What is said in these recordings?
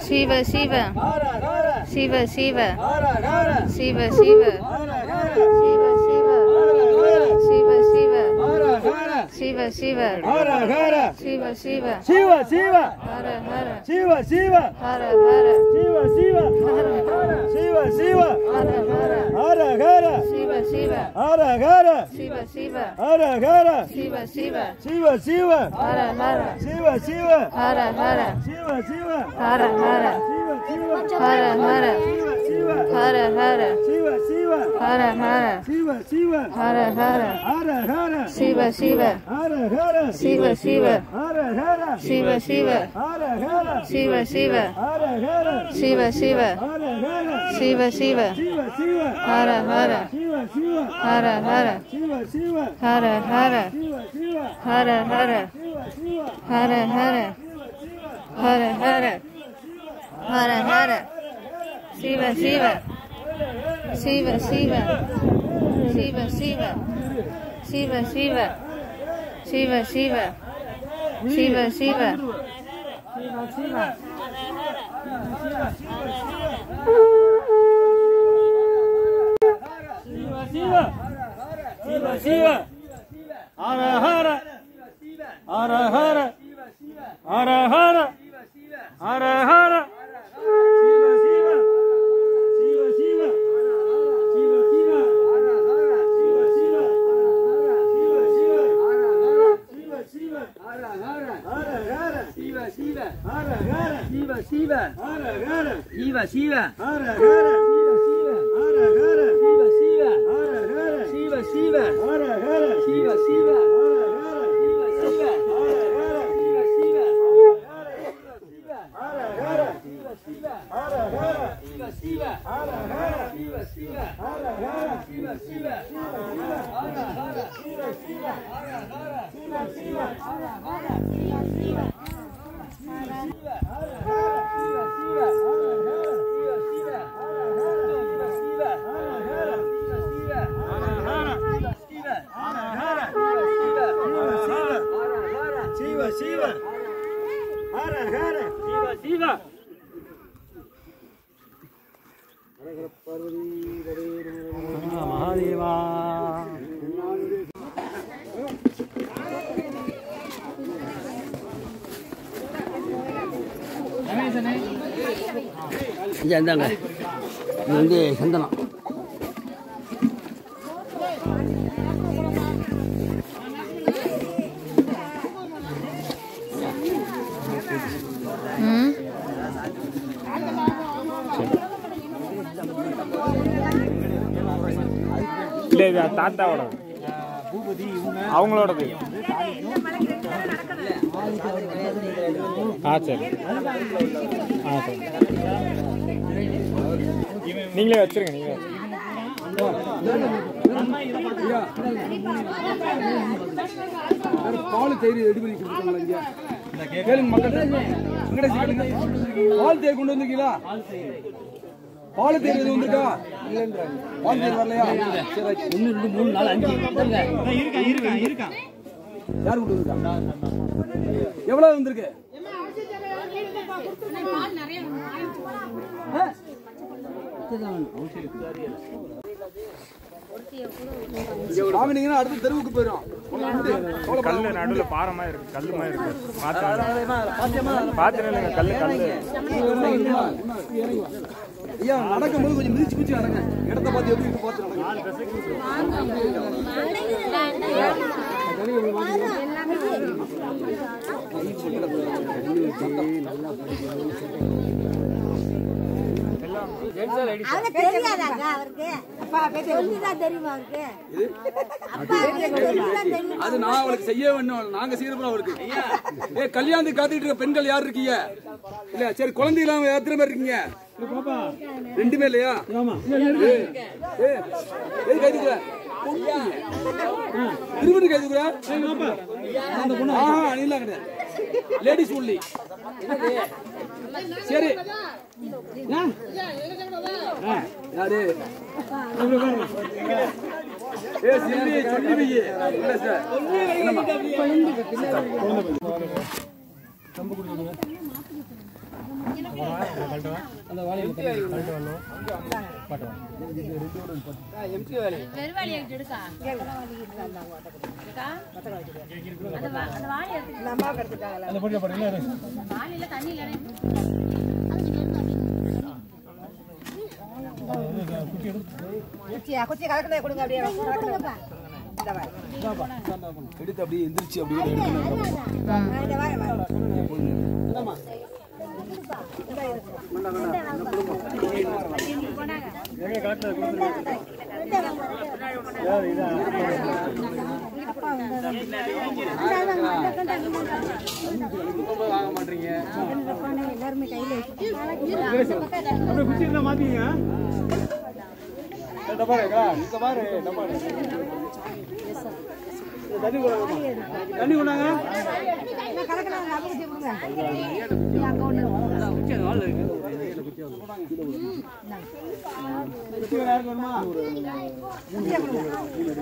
Shiva Shiva Shiva Shiva Shiva Shiva Shiva Shiva Shiva Shiva Shiva Shiva Shiva Shiva Shiva Hara Hara Shiva Shiva Hara Hara Shiva Shiva Hara Hara Shiva Shiva Hara Hara Hara Hara Shiva Shiva Hara Hara Shiva Shiva Hara Hara Shiva Shiva Shiva Shiva Hara Hara Shiva Shiva Hara Hara Shiva Shiva Hara Hara Shiva Shiva Hara Hara Shiva Hara Hara Shiva Shiva Hara Hara Shiva Shiva Hara Hara Hara Hara Shiva Shiva Hara Hara Shiva Shiva Hara Hara Shiva Shiva Hara Hara Shiva Shiva Hara Hara Shiva Shiva Hara Hara Shiva Shiva Shiva Shiva Hara Hara Shiva Shiva Hara Hara Shiva Shiva Hara Hara Shiva Shiva Hara Hara Shiva Shiva Hara Hara Hara Hara Hara Hara Shiva Shiva Shiva Shiva Shiva Shiva Shiva Shiva Shiva Shiva Shiva Shiva Shiva Shiva Hara Hara Hara Hara Hara Hara Hara Hara Shiva Shiva Shiva Shiva Shiva Shiva Shiva Shiva Shiva Shiva Hara Hara Hara Hara Shiva Shiva Hara Hara Shiva Shiva Hara Hara Shiva Shiva Hara Hara Shiva Shiva Hara Hara Shiva Shiva Hara Hara Shiva Shiva Hara Hara Shiva Shiva Hara Hara Shiva Shiva Hara Hara Shiva Shiva Hara Hara Shiva Shiva Hara Hara Shiva Shiva Hara Hara Shiva Shiva Hara Hara Shiva Shiva Hara Hara Shiva Shiva Mahadeva இந்தாங்க இது வந்து சந்தனம் இல்லை இது தாத்தாவோட அவங்களோடது சரி சரி நீங்களே வச்சிருங்க நீங்களே பால் தயிர் ரெடி பண்ணி கொடுத்துருக்காங்க கேளுங்க மக்கள் பால் தயிர் கொண்டு வந்திருக்கீங்களா பால் தயிர் எதுவும் வந்துருக்கா பால் தயிர் வரலையா 1 2 3 4 5 இருக்கா யார் கொண்டு வந்திருக்கா எவ்வளவு வந்திருக்கு வாங்கினீங்கன்னா அடுத்த தெருவுக்கு போயிடும் கல்லு நடுவில் பாரமா இருக்கு கல்லுமா இருக்கு பாத்திரம் கல்லு கல்லு ஐயா நடக்கும்போது கொஞ்சம் மிதிச்சு மிதிச்சு நடங்க இடத்த பார்த்து எப்படி இருக்கு பார்த்து அது நான் அவளுக்கு செய்ய வேணும் நாங்க செய்யறோம் அவளுக்கு கல்யாணத்துக்கு காத்துக்கிட்டு இருக்க பெண்கள் யாரு இருக்கீங்க இல்ல சரி குழந்தை இல்லாம எத்தனை பேர் இருக்கீங்க 2 பேர் இல்லையா கைதுக்குற திருப்பதி கைதுக்குற நீலாம் கிடையாது லேடிஸ் ஒன்லி சரி யாரு சொல்லி அந்த வாழையில கழட்டு வரணும் பாட்டுவான் எம்சி வேலை வெறுவாளியை எடுக்கா அந்த பொடியை போடுங்க வாளியில தண்ணி இல்ல குச்சி கலக்கணே கொடுங்க அப்படியே எடுத்து அப்படியே எந்திரிச்சு அப்படியே வாங்க மாட்டீங்க எல்லாருமே கையில குச்சி இருந்தா மாத்தீங்க பாரு தண்ணி கொண்டாங்க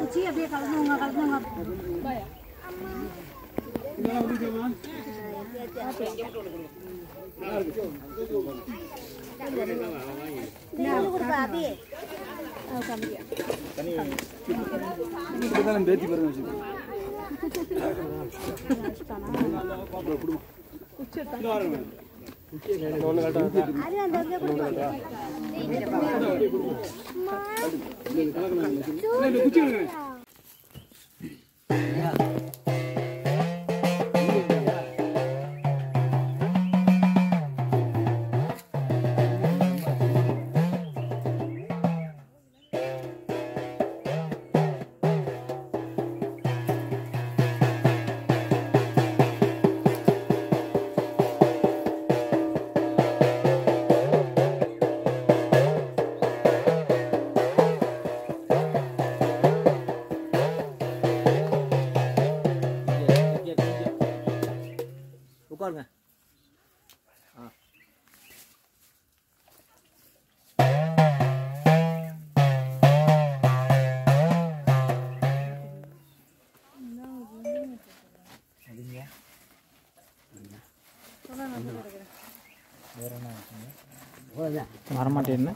குச்சி அப்படியே கலந்துங்க பேத்தி பாருங்க உட்காருங்க வரமாட்டேன்னு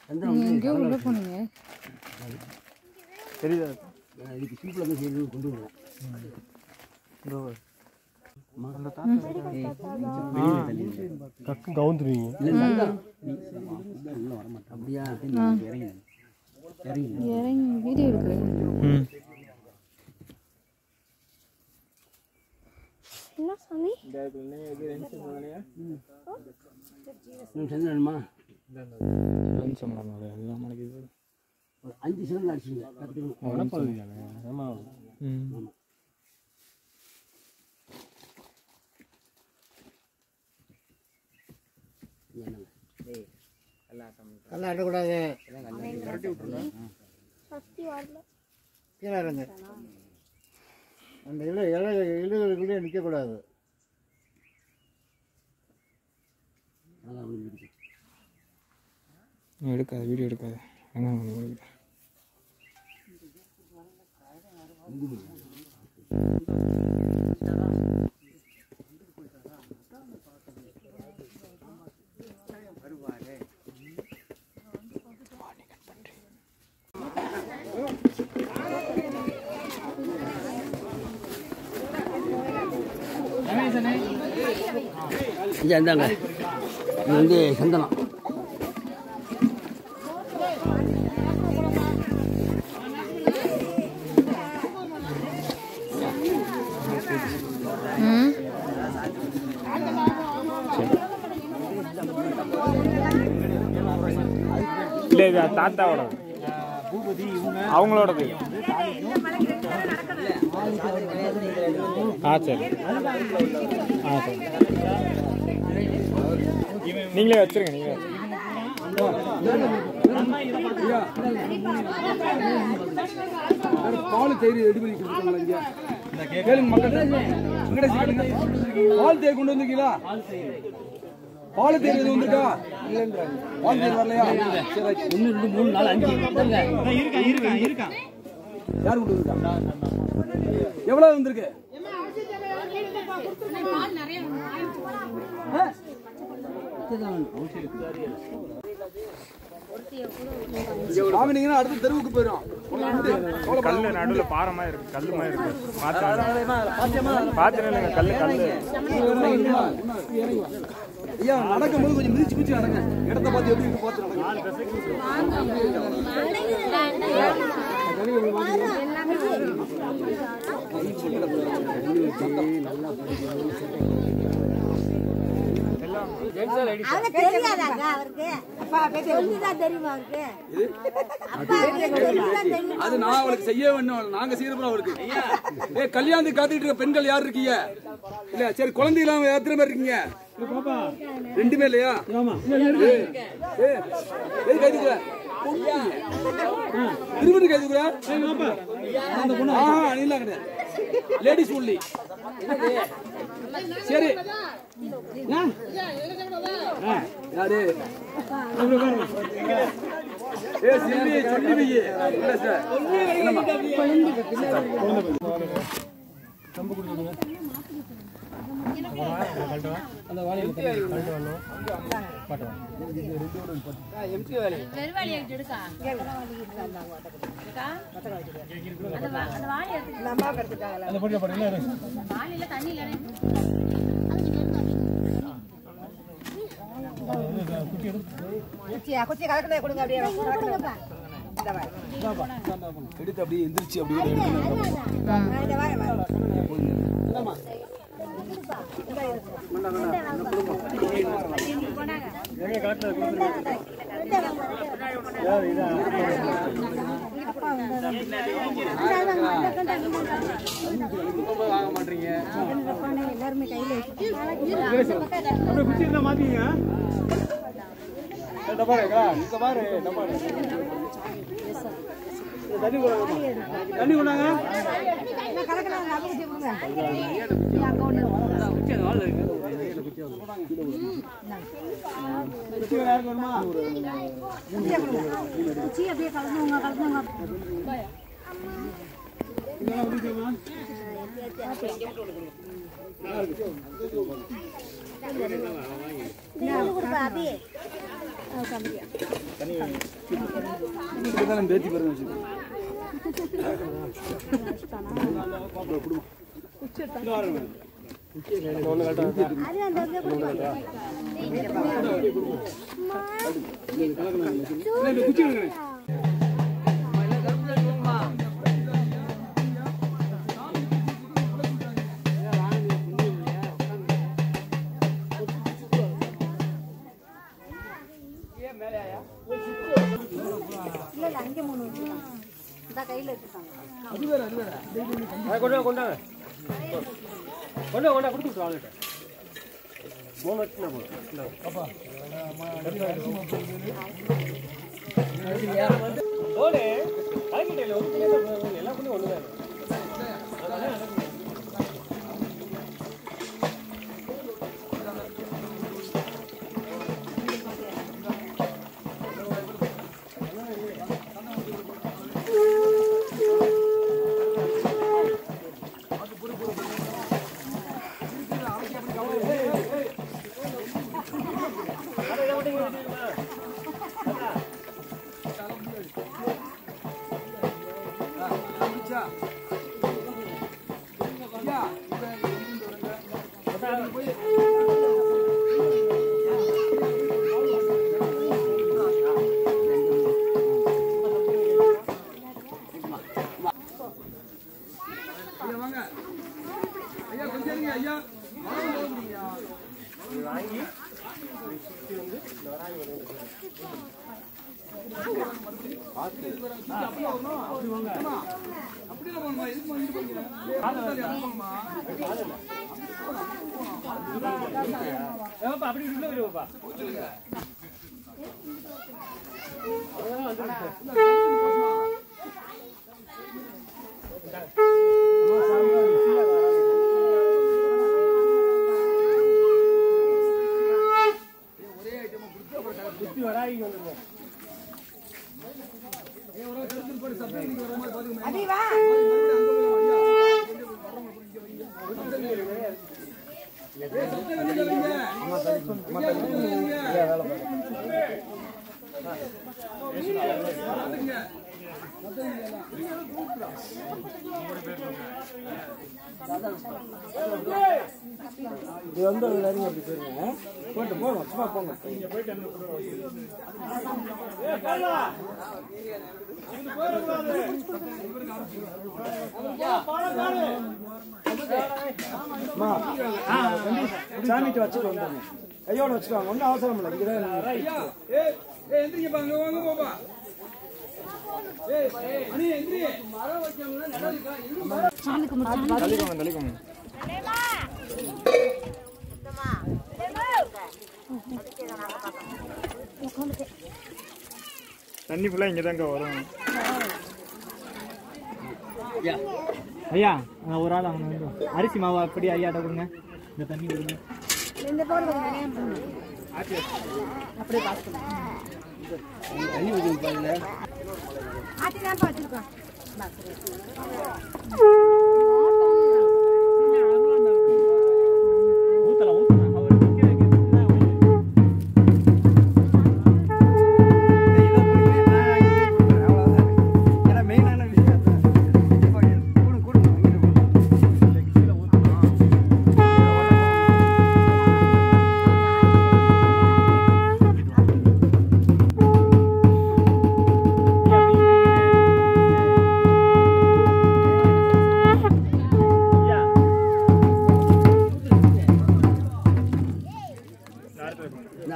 எங்கேயோ உள்ள போனீங்க தெரியுதா? இதுக்கு சீப்பில் வந்து சேர்ந்து கொண்டு வருவோம். கக்கு கவுந்துருவீங்க. அப்படியா? இறங்கி வீடியோ எடுக்கிறேன். என்ன சாமி? செஞ்சணுமா? 5 செகண்ட் அடிச்சுங்க. நல்லா அடக்கூடாது. கீழே இறங்க. அந்த இழுகளுக்குள்ளே நிற்கக்கூடாது. எடுக்காது, வீடியோ எடுக்காது. இந்தாங்க, இது வந்து சந்தனம். இல்லை, இது தாத்தாவோட, அவங்களோடது. சரி, சரி, நீங்களே வச்சிருங்க. நீங்களே பால் தேயிலை ரெடி பண்ணி கொடுத்துருக்காங்களா? இங்கே கேளுங்க மக்கள், பால் தேயிலை கொண்டு வந்திருக்கீங்களா? பால் தேயிலை எதுவும் வந்திருக்கா? பால் தேயிலை வரலையா? 1 2 3 4 5 இருக்கா. யார் கொண்டு வந்திருக்கா? எவ்வளவு வந்திருக்கு? வாங்கினீங்கன்னா அடுத்த தெருவுக்கு போயிடும். கல்லு நடுவுல பாரமா இருக்கு, கல்லு மாதிரி இருக்கு. பாத்துறேன் கல்லு கல்லு. ஐயா நடக்கும்போது கொஞ்சம் மிதிச்சு மிதிச்சு நடங்க. இடத்த பார்த்து எப்படி இருக்கு பார்த்து அது நான் அவளுக்கு செய்ய வேணும். நாங்க செய்யறோம் அவளுக்கு. கல்யாணத்துக்கு காத்துக்கிட்டு இருக்க பெண்கள் யார் இருக்கீங்க? இல்ல சரி, குழந்தை இல்லாம எத்தனை பேர் இருக்கீங்க? 2 பேர் இல்லையா? கைதுக்குற திருப்பதி கைதுக்குற நீலாம் கிடையாது, லேடிஸ் ஒன்லி. சரி யாரு சொல்லி எடுத்து அப்படியே எந்திரிச்சு அப்படியே வாங்க மாட்டீங்க. எல்லாருமே கையில மாத்தீங்க. தண்ணி கொண்டாங்க. அப்படியே கலந்துங்க கலந்துங்க. பேச்சு பாருங்க. அங்கே 3 இந்த கையில எடுத்துட்டாங்க. கொண்டா கொண்டா கொண்டா கொண்டா கொடுத்து ஆளுகிட்ட 3 வச்சுனா போதும். அப்பா ஓடே ஆகிட்டே எல்லா கூட ஒண்ணுதான். அடி வா இது வந்து எல்லாரும் அப்படி போயிருங்க. போட்டு போங்க, சும்மா போங்க. சாமிட்டு வச்சுட்டு வந்துடுங்க. கையோட வச்சுக்கோங்க, ஒன்றும் அவசரம் இல்லை. இங்கதான் எந்திரிங்க பாங்க வாங்க போப்பா. அண்ணி எந்திரி. மரம் வைக்கணும்னா நடந்துக்கா. சாமி கும்பிட்டு தள்ளிக்கோங்க. தண்ணி ஃபுல்லா இங்க தாங்க வரும். ஐயா ஒரு ஆள் அவங்க வந்து அரிசி மாவு அப்படி ஐயாட்ட கொடுங்க. இந்த தண்ணி கொடுங்க. இந்த போடுங்க அப்படியே பாஸ் தண்ணி ஊற்றி பாருங்க. ஆட்டி தான் வச்சிருக்கோம்.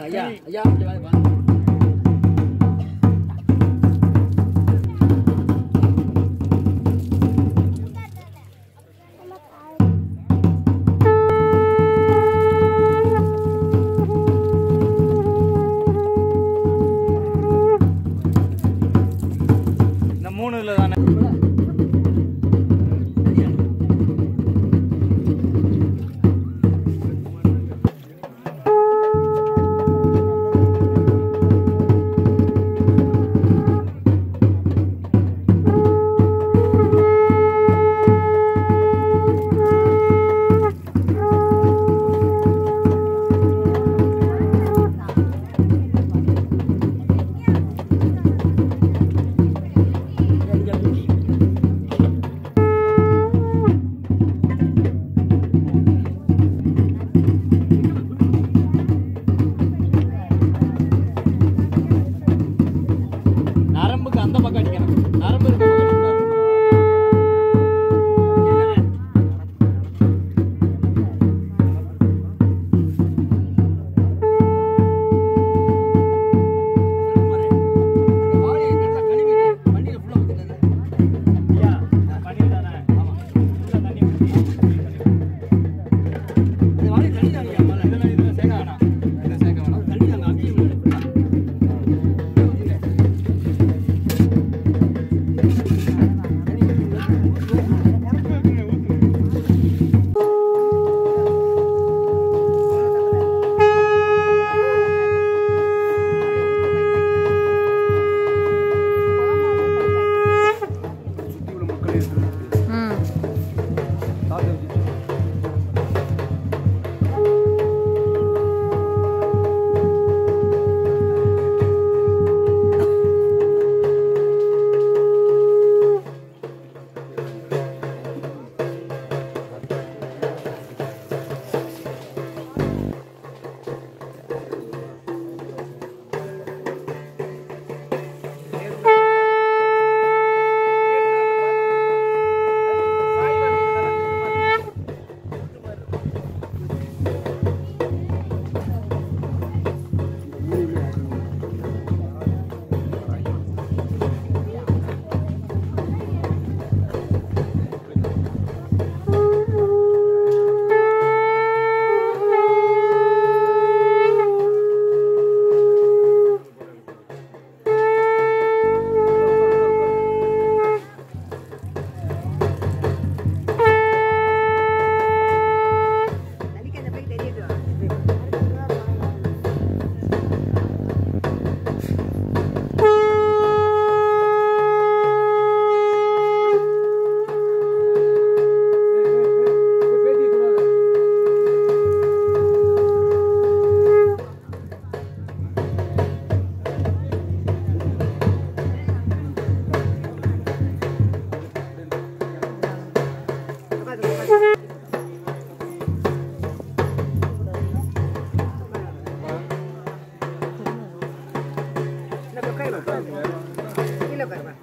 ஐயா ஐயா இங்க வாங்க. இந்த மூணுல தானே கீழே உட்காருப்பா.